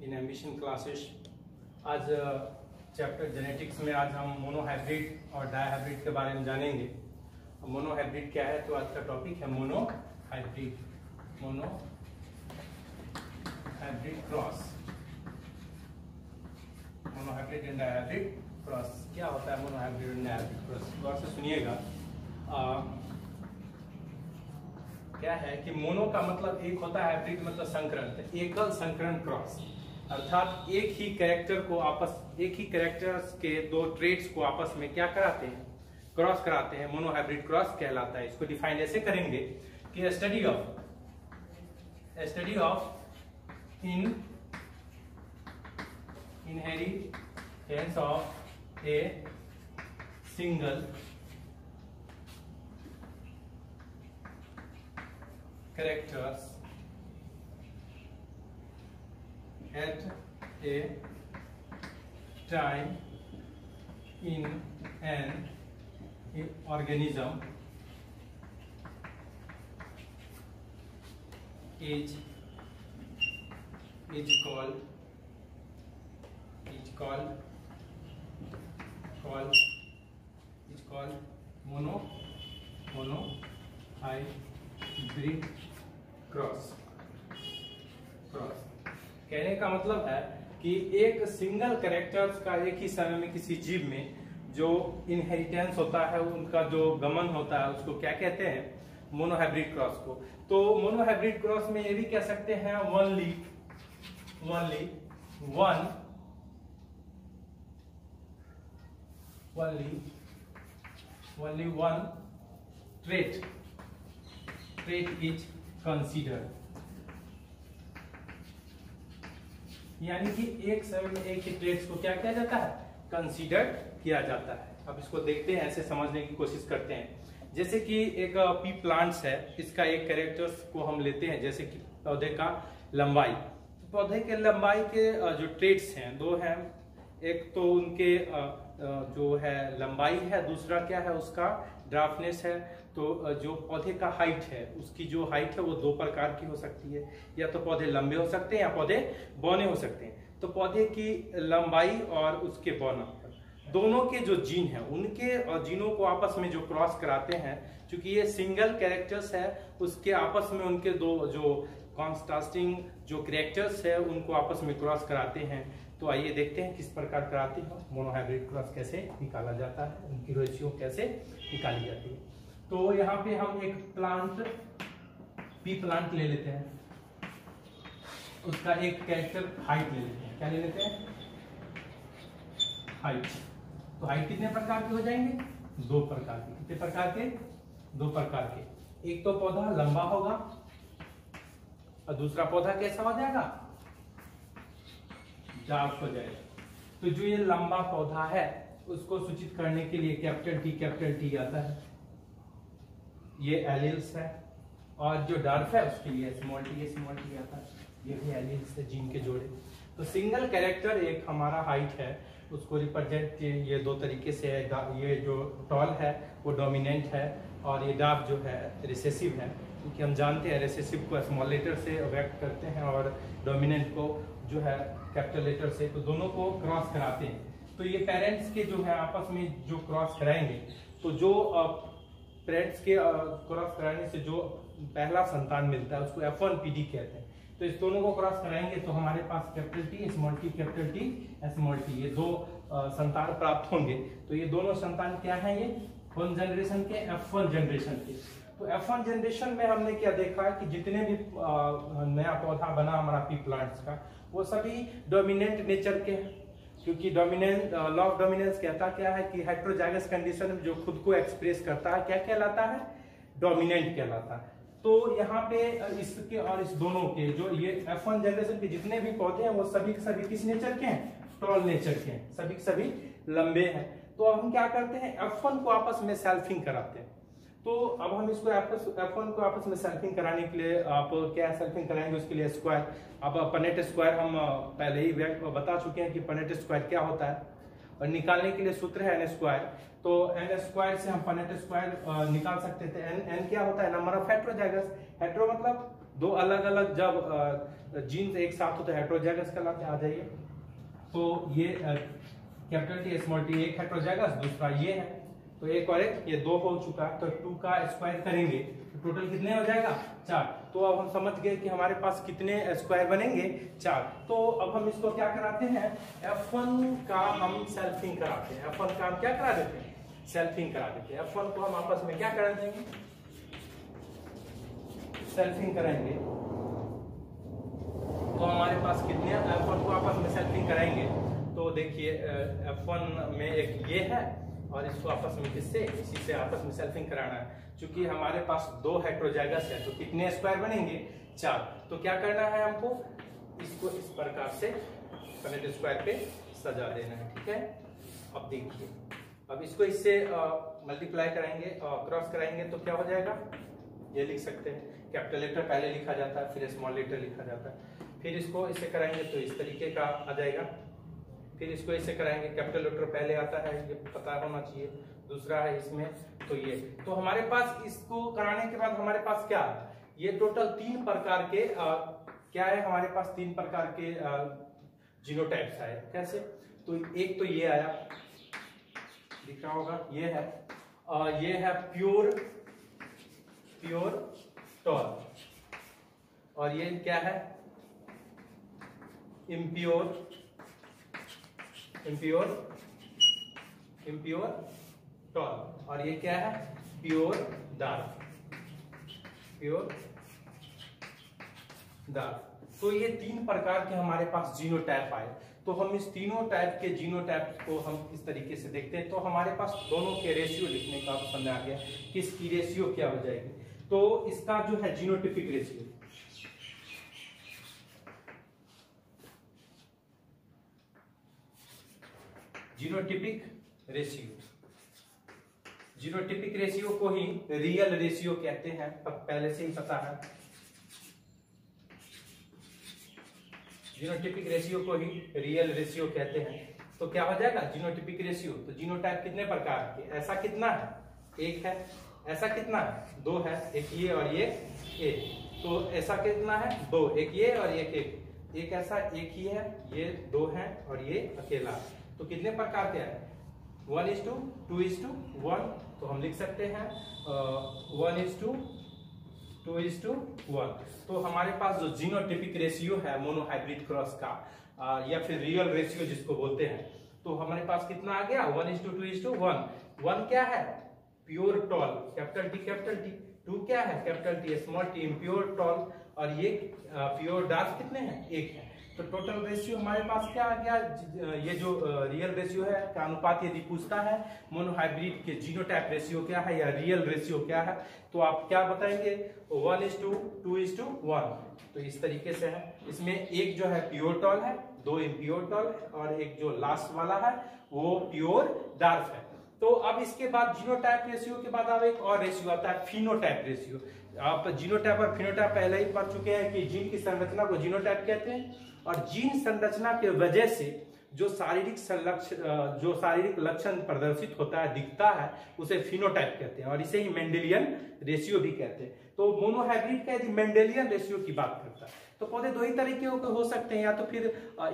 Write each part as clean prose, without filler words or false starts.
इन ambition classes. आज chapter genetics में आज हम मोनोहाइब्रिड और डायहाइब्रिड के बारे में जानेंगे। मोनोहाइब्रिड क्या है, तो आज का टॉपिक है monohybrid cross. Monohybrid and dihybrid cross क्या होता है? मोनोहाइब्रिड एंड डायहाइब्रिड क्रॉस गौर से सुनिएगा। क्या है कि मोनो का मतलब एक होता है, हाइब्रिड मतलब संकरण, तो एकल संकरण क्रॉस, अर्थात एक ही कैरेक्टर्स के दो ट्रेट्स को आपस में क्या कराते हैं, क्रॉस कराते हैं। मोनोहाइब्रिड क्रॉस कहलाता है। इसको डिफाइन ऐसे करेंगे कि study of inheritance of a single characters at a time in an organism is called monohybrid cross. कहने का मतलब है कि एक सिंगल कैरेक्टर्स का एक ही समय में किसी जीव में जो इनहेरिटेंस होता है, उनका जो गमन होता है, उसको क्या कहते हैं? मोनोहाइब्रिड क्रॉस को। तो मोनोहाइब्रिड क्रॉस में ये भी कह सकते हैं only one trait is consider, यानी कि एक समय में एक ही ट्रेट्स को क्या किया जाता है? कंसीडर किया जाता है। अब इसको देखते हैं, ऐसे समझने की कोशिश करते हैं। जैसे कि एक पी प्लांट्स है, इसका एक कैरेक्टर्स को हम लेते हैं, जैसे कि पौधे का लंबाई। तो पौधे के लंबाई के जो ट्रेट्स हैं दो हैं, एक तो उनके जो है लंबाई है, दूसरा क्या है उसका ड्राफ्टनेस है। तो जो पौधे का हाइट है, उसकी जो हाइट है वो दो प्रकार की हो सकती है, या तो पौधे लंबे हो सकते हैं या पौधे बौने हो सकते हैं। तो पौधे की लंबाई और उसके बौना दोनों के जो जीन है, उनके जीनों को आपस में जो क्रॉस कराते हैं, क्योंकि ये सिंगल कैरेक्टर्स है, उसके आपस में उनके दो जो कॉन्ट्रास्टिंग जो कैरेक्टर्स है उनको आपस में क्रॉस कराते हैं। तो आइए देखते हैं किस प्रकार कराते हैं, मोनोहाइब्रिड क्रॉस कैसे निकाला जाता है, उनकी रेशियो कैसे निकाली जाती है। तो यहाँ पे हम एक प्लांट पी प्लांट ले लेते हैं, उसका एक कैरेक्टर हाइट ले लेते हैं। क्या ले लेते हैं? हाइट। तो हाइट कितने प्रकार के हो जाएंगे? दो प्रकार के। कितने प्रकार के? दो प्रकार के। एक तो पौधा लंबा होगा और दूसरा पौधा कैसा हो जाएगा? डार्क हो जाएगा। तो जो ये लंबा पौधा है उसको सूचित करने के लिए कैपिटल टी आता है, ये एलील्स है। और जो डार्क है उसके लिए स्मॉल टी आता है, ये भी एलील्स है, जीन के जोड़े। तो सिंगल कैरेक्टर एक हमारा हाइट है, उसको रिप्रेजेंट ये दो तरीके से है। ये जो टॉल है वो डोमिनेंट है और ये डार्क जो है रिसेसिव है, क्योंकि हम जानते हैं रिसेसिव को स्मॉल लेटर से व्यक्त करते हैं और डोमिनेंट को जो है कैपिटल लेटर से। तो दोनों को क्रॉस कराते हैं। तो ये पेरेंट्स के जो है आपस में जो क्रॉस कराएंगे, तो जो पेरेंट्स के क्रॉस कराने से जो पहला संतान मिलता है उसको F1PD कहते हैं। तो इस दोनों को क्रॉस कराएंगे तो हमारे पास कैपिटल टी स्मॉल टी ये दो संतान प्राप्त होंगे। तो ये दोनों संतान क्या है? ये कौन जनरेशन के? F1 जनरेशन के। तो F1 जनरेशन में हमने क्या देखा है कि जितने भी नया पौधा बना हमारा पी प्लांट्स का, वो सभी डोमिनेंट नेचर के हैं, क्योंकि डोमिनेंट लॉ ऑफ डोमिनेंस कहता क्या है कि हेटेरोजाइगस कंडीशन में जो खुद को एक्सप्रेस करता है क्या कहलाता है? डोमिनेंट कहलाता है। तो यहाँ पे इसके और इस दोनों के जो ये F1 जनरेशन के जितने भी पौधे हैं वो सभी के सभी किस नेचर के हैं? टॉल नेचर के हैं, सभी के सभी लंबे हैं। तो अब हम क्या करते हैं? F1 को आपस में सेल्फिंग कराते हैं। तो अब हम इसको F1 को आपस में सेल्फिंग कराने के लिए आप क्या सेल्फिंग कराएंगे? उसके लिए स्क्वायर। अब पनेट स्क्वायर हम पहले ही बता चुके हैं कि पनेट स्क्वायर क्या होता है, और निकालने के लिए सूत्र है n स्क्वायर। तो n स्क्वायर से हम पनेट स्क्वायर निकाल सकते थे। n क्या होता है? Number of heterozygous. हेट्रो मतलब दो अलग अलग जब जीन्स एक साथ होते हैं हेटेरोजाइगस कहलाते हैं। आ जाइए, तो ये कैपिटल टी स्मॉल टी एक हेटेरोजाइगस, दूसरा ये है, तो एक और एक, ये दो हो चुका। तो 2 का स्क्वायर करेंगे तो टोटल कितने हो जाएगा 4। तो अब हम समझ गए कि हमारे पास कितने स्क्वायर बनेंगे 4। तो अब हम इसको क्या कराते हैं, F1 का हम सेल्फिंग कराते हैं। F1 का हम क्या करा देते हैं, सेल्फिंग करा देते हैं। F1 को हम आपस में क्या करा देंगे, सेल्फिंग कराएंगे। तो हमारे पास कितने F1 को आपस में सेल्फिंग कराएंगे, तो देखिए F1 में एक ये है और इसको आपस में किससे, इसी से आपस में सेल्फिंग कराना है। चूंकि हमारे पास 2 हेटेरोजाइगस है तो कितने स्क्वायर बनेंगे 4। तो क्या करना है हमको, इसको इस प्रकार से पहले स्क्वायर पे सजा देना है, ठीक है। अब देखिए, अब इसको इससे मल्टीप्लाई कराएंगे और क्रॉस कराएंगे तो क्या हो जाएगा, ये लिख सकते हैं। कैपिटल लेटर पहले लिखा जाता है, फिर स्मॉल लेटर लिखा जाता है। फिर इसको इससे कराएंगे तो इस तरीके का आ जाएगा। फिर इसको इससे कराएंगे, कैपिटल लेटर पहले आता है, ये पता होना चाहिए। दूसरा है इसमें तो ये, तो हमारे पास इसको कराने के बाद हमारे पास क्या, ये टोटल 3 प्रकार के क्या है, हमारे पास 3 प्रकार के जीनोटाइप्स आए। कैसे, तो एक तो ये आया, दिख रहा होगा, ये है प्योर टॉल, और ये क्या है, इम्प्योर टॉल, और ये क्या है, प्योर डार्क। तो ये 3 प्रकार के हमारे पास जीनोटाइप आए। तो हम इस तीनों टाइप के जीनोटाइप को हम इस तरीके से देखते हैं। तो हमारे पास दोनों के रेशियो लिखने का ऑप्शन आ गया कि इसकी रेशियो क्या हो जाएगी। तो इसका जो है जीनोटिपिक रेशियो, जीनोटिपिक रेशियो को ही रियल रेशियो कहते हैं, अब पहले से ही पता है। जीनोटिपिक रेशियो को ही रियल रेशियो कहते हैं। तो क्या हो जाएगा जीनोटिपिक रेशियो, तो जीनोटाइप कितने प्रकार के, ऐसा कितना है, 1 है, ऐसा कितना है 2 है, एक ये और ये एक, तो ऐसा कितना है 2, एक ये और एक ऐसा, एक ही है, ये 2 है और ये अकेला। तो कितने प्रकार के हैं, 1:2:1, तो हम लिख सकते हैं 1:2:1। तो हमारे पास जो जीनोटिपिक रेशियो है मोनोहाइब्रिड क्रॉस का, या फिर रियल रेशियो जिसको बोलते हैं, तो हमारे पास कितना आ गया 1:2:1। 1 क्या है, प्योर टॉल, कैपिटल टी। 2 क्या है, capital T small t, impure tall, और ये प्योर डार्क कितने हैं, 1 है। तो टोटल रेशियो हमारे पास क्या आ गया, ये जो रियल रेशियो है का अनुपात यदि पूछता है मोनोहाइब्रिड के जीनोटाइप रेशियो क्या है या रियल रेशियो क्या है, तो आप क्या बताएंगे 1:2:1। तो इस तरीके से है। इसमें एक जो है प्योर टॉल है, 2 इम्प्योर टॉल है, और एक जो लास्ट वाला है वो प्योर डार्क है। तो अब इसके बाद जीनोटाइप रेशियो के बाद अब एक और रेशियो आता है फिनोटाइप रेशियो। आप जीनोटाइप और फिनोटाइप पहले ही पढ़ चुके हैं कि जीन की संरचना को जीनोटाइप कहते हैं, और जीन संरचना के वजह से जो शारीरिक लक्षण प्रदर्शित होता है, दिखता है, उसे फिनोटाइप कहते हैं, और इसे ही मेंडेलियन रेशियो भी कहते हैं। तो मोनोहाइब्रिड का यदि मेंडेलियन रेशियो की बात करता है तो पौधे 2 ही तरीके के हो सकते हैं, या तो फिर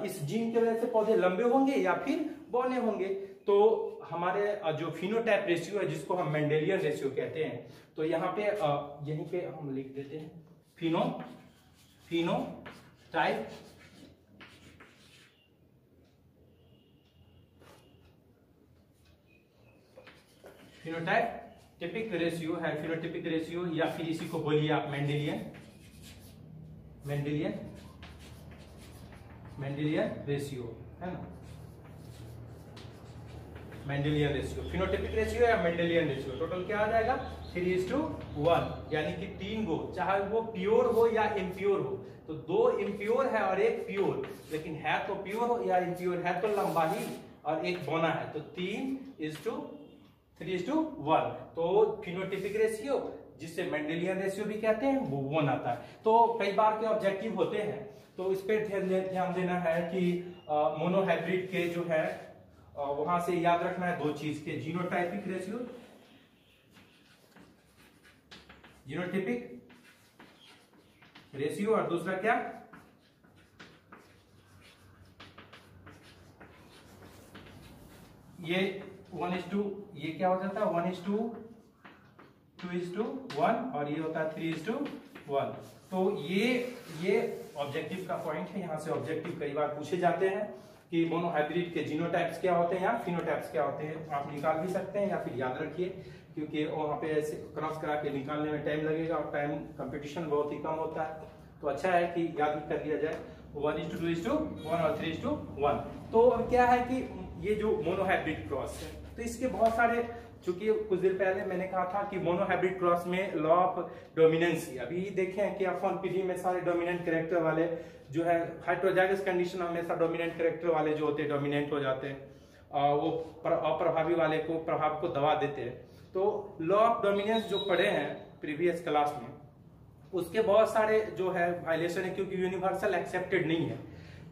इस जीन की वजह से पौधे लंबे होंगे या फिर बौने होंगे। तो हमारे जो फिनोटाइप रेशियो है जिसको हम मेंडेलियन रेशियो कहते हैं, तो यहाँ पे यहीं पे हम लिख देते हैं फिनोटाइप टिपिक रेशियो है, फिनोटिपिक रेशियो, या फिर इसी को बोलिए आप मेंडेलियन रेशियो, है ना, मेंडेलियन रेशियो, फिनोटिपिक रेशियो या मेंडेलियन रेशियो। टोटल क्या आ जाएगा 3:1, यानी कि 3 गो, चाहे वो प्योर हो या इम्प्योर हो। तो 2 इम्प्योर है और 1 प्योर, लेकिन है तो प्योर हो या इम्प्योर, है तो लंबा ही और 1 बौना है, तो 3:1। तो फिनोटिपिक रेशियो जिसे मेंडेलियन रेशियो भी कहते हैं वो 1 आता है। तो कई बार के ऑब्जेक्टिव होते हैं, तो इस पे ध्यान देना है कि मोनोहाइब्रिड के जो है वहां से याद रखना है 2 चीज के, जीनोटाइपिक रेशियो, जीनोटिपिक रेशियो, और दूसरा क्या, ये 1:2, ये क्या हो जाता है 1:2, 2:1, और ये होता है 3:1। तो ये ऑब्जेक्टिव का पॉइंट है। यहाँ से ऑब्जेक्टिव कई बार पूछे जाते हैं कि मोनोहाइब्रिड के जीनोटाइप्स क्या होते हैं या फिनोटाइप्स क्या होते हैं। आप निकाल भी सकते हैं या फिर याद रखिए, क्योंकि वहाँ पे ऐसे क्रॉस करा के निकालने में टाइम लगेगा और टाइम कंपटीशन बहुत ही कम होता है। तो अच्छा है कि याद भी कर लिया जाए 1:2:1 और 3:1। तो अब क्या है कि ये जो मोनोहाइब्रिड क्रॉस है, तो इसके बहुत सारे, चूंकि कुछ देर पहले मैंने कहा था कि मोनोहाइब्रिड क्रॉस में लॉ ऑफ डोमिनेंसी, अभी देखें कि F1 पीढ़ी में सारे डोमिनेंट कैरेक्टर वाले जो है हेटेरोजाइगस कंडीशन में हमेशा डोमिनेंट कैरेक्टर वाले जो होते हैं डोमिनेंट हो जाते हैं, वो अप्रभावी वाले को प्रभाव को दबा देते हैं। तो लॉ ऑफ डोमिनेंस जो पढ़े हैं प्रीवियस क्लास में, उसके बहुत सारे जो है वायलेशन है, क्योंकि यूनिवर्सल एक्सेप्टेड नहीं है।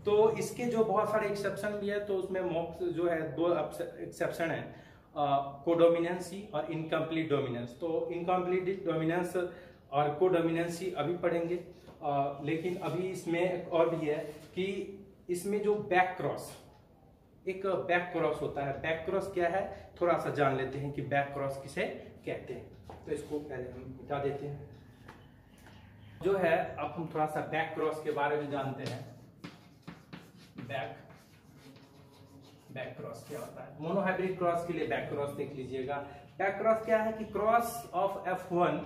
तो इसके जो बहुत सारे एक्सेप्शन भी है, तो उसमें मॉक्स जो है 2 एक्सेप्शन है, कोडोमिनेंसी और इनकम्प्लीट डोमिनेंस। तो इनकम्प्लीट डोमिनेंस और कोडोमिनेंसी अभी पढ़ेंगे, लेकिन अभी इसमें और भी है कि इसमें जो बैक क्रॉस, एक बैक क्रॉस होता है। बैक क्रॉस क्या है थोड़ा सा जान लेते हैं कि बैक क्रॉस किसे कहते हैं। तो इसको पहले हम मिटा देते हैं। जो है अब हम थोड़ा सा बैक क्रॉस के बारे में जानते हैं। बैक क्रॉस क्या होता है? मोनोहाइब्रिड क्रॉस के लिए बैक क्रॉस देख लीजिएगा। बैक क्रॉस क्या है कि cross of F1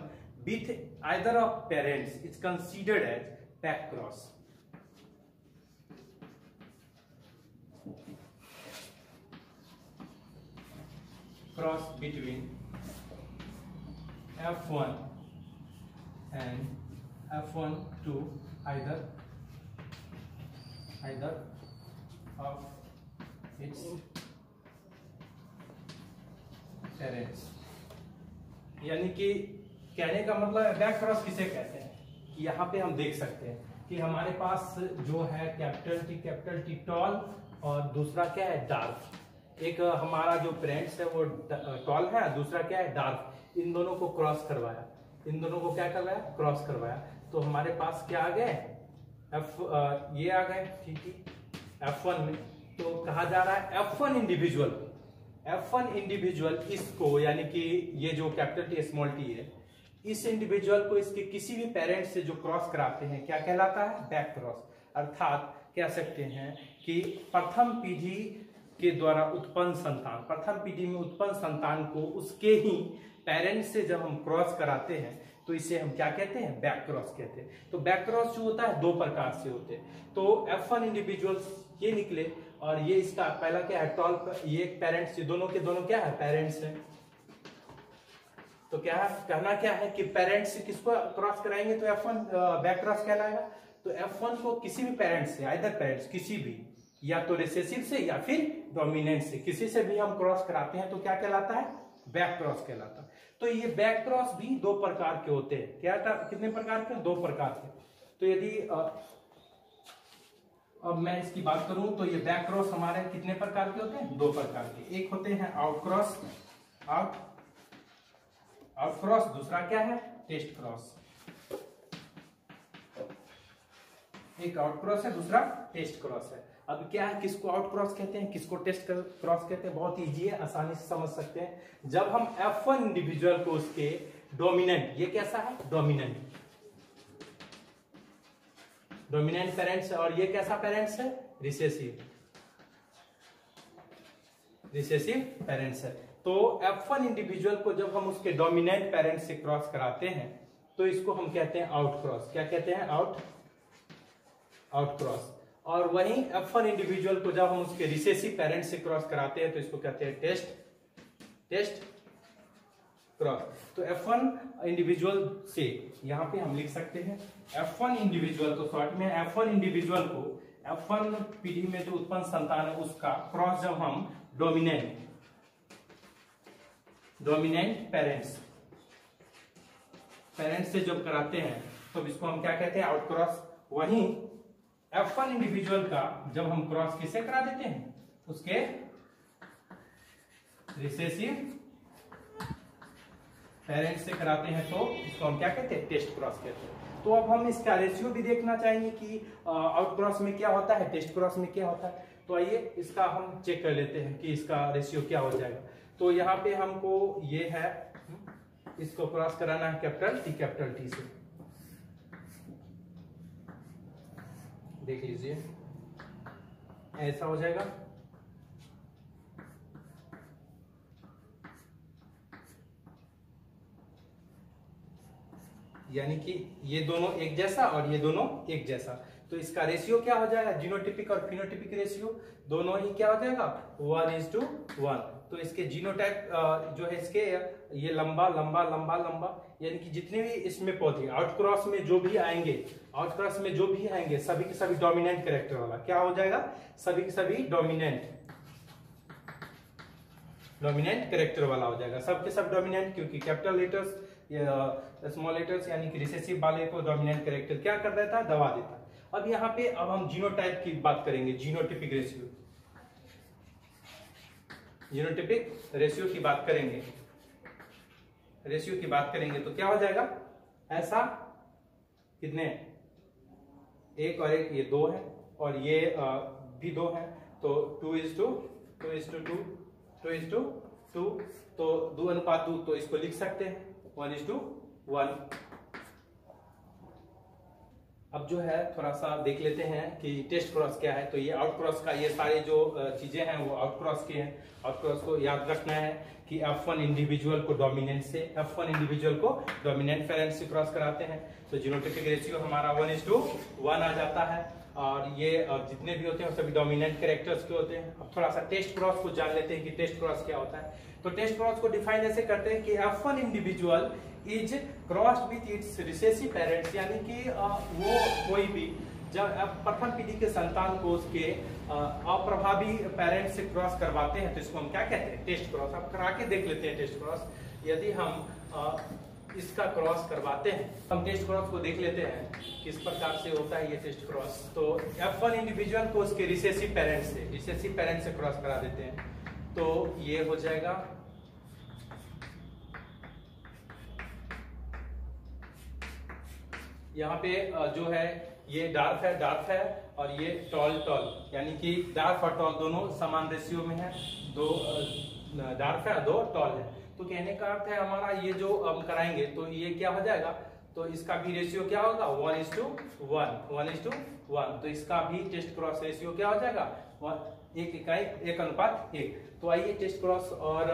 with either of parents is considered as back cross. Cross between F1 and F1 to either of its parents. यानी कि कहने का मतलब है बैक क्रॉस किसे कहते हैं कि यहाँ पे हम देख सकते हैं कि हमारे पास जो है कैपिटल टी टॉल और दूसरा क्या है डार्क। एक हमारा जो पेरेंट्स है वो टॉल है, दूसरा क्या है डार्क। इन दोनों को क्रॉस करवाया, इन दोनों को क्या करवाया क्रॉस करवाया। तो हमारे पास क्या आ गए ये आ गए ठीक F1 में। तो कहा जा रहा है F1 इंडिविजुअल इसको, यानी कि ये जो कैपिटल टी स्मॉल टी है, इस इंडिविजुअल को इसके किसी भी पेरेंट से जो क्रॉस कराते हैं क्या कहलाता है बैक क्रॉस। अर्थात कह सकते हैं कि प्रथम पीढ़ी के द्वारा उत्पन्न संतान, प्रथम पीढ़ी में उत्पन्न संतान को उसके ही पेरेंट्स से जब हम क्रॉस कराते हैं तो इसे हम क्या कहते हैं बैक क्रॉस कहते हैं। तो बैक क्रॉस जो होता है 2 प्रकार से होते हैं। तो F1 इंडिविजुअल्स ये निकले, और ये इसका पहला क्या है टॉल, ये पेरेंट्स, ये दोनों के दोनों क्या है पेरेंट्स है। तो क्या है कहना क्या है कि पेरेंट्स से किसको क्रॉस कराएंगे तो F1 बैक क्रॉस कहलाएगा। तो F1 को किसी भी पेरेंट्स से, आइदर पेरेंट्स किसी भी, या तो रिसेसिव से या फिर डोमिनेंट से, किसी से भी हम क्रॉस कराते हैं तो क्या कहलाता है बैक क्रॉस कहलाता है। तो ये बैक क्रॉस भी 2 प्रकार के होते हैं। क्या कितने प्रकार के? 2 प्रकार के। तो यदि अब मैं इसकी बात करूं तो ये बैक क्रॉस हमारे कितने प्रकार के होते हैं? 2 प्रकार के। एक होते हैं आउट क्रॉस, आउट क्रॉस, दूसरा क्या है टेस्ट क्रॉस। एक आउट क्रॉस है, दूसरा टेस्ट क्रॉस है। अब क्या है, किसको आउट क्रॉस कहते हैं, किसको टेस्ट क्रॉस कहते हैं? बहुत इजी है, आसानी से समझ सकते हैं। जब हम F1 इंडिविजुअल को उसके डोमिनेंट, ये कैसा है डोमिनेंट पेरेंट्स है, और ये कैसा पेरेंट्स है रिसेसिव पेरेंट्स है। तो F1 इंडिविजुअल को जब हम उसके डोमिनेंट पेरेंट्स से क्रॉस कराते हैं तो इसको हम कहते हैं आउट क्रॉस। क्या कहते हैं? Out cross. और वहीं F1 इंडिविजुअल को जब हम उसके रिसेसिव पेरेंट्स से क्रॉस कराते हैं तो इसको कहते हैं टेस्ट क्रॉस। तो F1 इंडिविजुअल से यहां पे हम लिख सकते हैं F1 इंडिविजुअल, तो शॉर्ट में F1 इंडिविजुअल को F1 पीढ़ी में जो उत्पन्न संतान है उसका क्रॉस जब हम डोमिनेंट पेरेंट्स से जब कराते हैं तो इसको हम क्या कहते हैं आउट क्रॉस। वहीं F1 इंडिविजुअल का जब हम क्रॉस किससे करा देते हैं उसके रिसेसिव पेरेंट्स से कराते हैं तो इसको हम क्या कहते हैं, टेस्ट क्रॉस कहते हैं। तो अब हम इसका रेशियो भी देखना चाहेंगे कि आउट क्रॉस में क्या होता है, टेस्ट क्रॉस में क्या होता है। तो आइए इसका हम चेक कर लेते हैं कि इसका रेशियो क्या हो जाएगा। तो यहाँ पे हमको ये है, इसको क्रॉस कराना है कैपिटल टी से। देख लीजिए ऐसा हो जाएगा। यानी कि ये दोनों एक जैसा और ये दोनों एक जैसा। तो इसका रेशियो क्या हो जाएगा, जीनोटिपिक और फिनोटिपिक रेशियो दोनों ही क्या हो जाएगा, 1:1। तो इसके जीनोटाइप जो है इसके ये लंबा लंबा लंबा लंबा, यानी कि जितने भी इसमें पौधे आउट क्रॉस में जो भी आएंगे, सभी के सभी डोमिनेंट कैरेक्टर वाला क्या हो जाएगा, सभी के सभी डोमिनेंट कैरेक्टर वाला हो जाएगा। सबके सब डोमिनेंट, क्योंकि कैपिटल लेटर्स स्मॉल लेटर्स यानी कि रिसेसिव वाले को डोमिनेंट कैरेक्टर क्या कर देता है, दबा देता है। अब यहाँ पे अब हम जीनोटाइप की बात करेंगे, जीनोटिपिक रेशियो की बात करेंगे तो क्या हो जाएगा, ऐसा कितने, एक और एक, ये 2 है और ये भी 2 है, तो 2:2, तो 2:2, तो इसको लिख सकते हैं 1:1। अब जो है थोड़ा सा देख लेते हैं कि टेस्ट क्रॉस क्या है। तो ये आउट क्रॉस का, ये सारे जो चीजें हैं वो आउट क्रॉस के हैं। आउट क्रॉस को याद रखना है कि F1 इंडिविजुअल को डोमिनेंट पेरेंट से क्रॉस कराते हैं। तो जीनोटिपिक रेशियो हमारा 1:1 आ जाता है, और ये जितने भी होते हैं सभी डोमिनेंट कैरेक्टर्स के होते हैं। अब थोड़ा सा टेस्ट क्रॉस को जान लेते हैं कि टेस्ट क्रॉस क्या होता है। तो टेस्ट क्रॉस को डिफाइन ऐसे करते हैं कि F1 individual is crossed with its recessive parents, यानी कि वो कोई भी जब प्रथम पीढ़ी के संतान को उसके अप्रभावी पेरेंट्स से क्रॉस करवाते हैं तो इसको हम क्या कहते हैं, टेस्ट क्रॉस। अब करा के देख लेते हैं टेस्ट क्रॉस। यदि हम इसका क्रॉस करवाते हैं, हम टेस्ट क्रॉस को देख लेते हैं किस प्रकार से होता है ये टेस्ट क्रॉस। तो F1 इंडिविजुअल को उसके रिसेसिव पेरेंट्स से क्रॉस करा देते हैं, तो ये हो जाएगा यहाँ पे जो है ये डार्फ है और ये टॉल, यानी कि डार्फ और टॉल दोनों समान रेशियो में है। 2 डार्फ है 2 टॉल है। तो कहने का अर्थ है हमारा ये जो हम कराएंगे तो ये क्या हो जाएगा, तो इसका भी रेशियो क्या होगा, 1:1। तो इसका भी टेस्ट क्रॉस रेशियो क्या हो जाएगा, 1:1। तो आइए टेस्ट क्रॉस और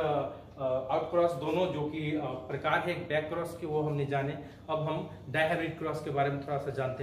आउट क्रॉस दोनों जो कि प्रकार है बैक क्रॉस के, वो हमने जाने। अब हम डायहाइब्रिड क्रॉस के बारे में थोड़ा सा जानते हैं।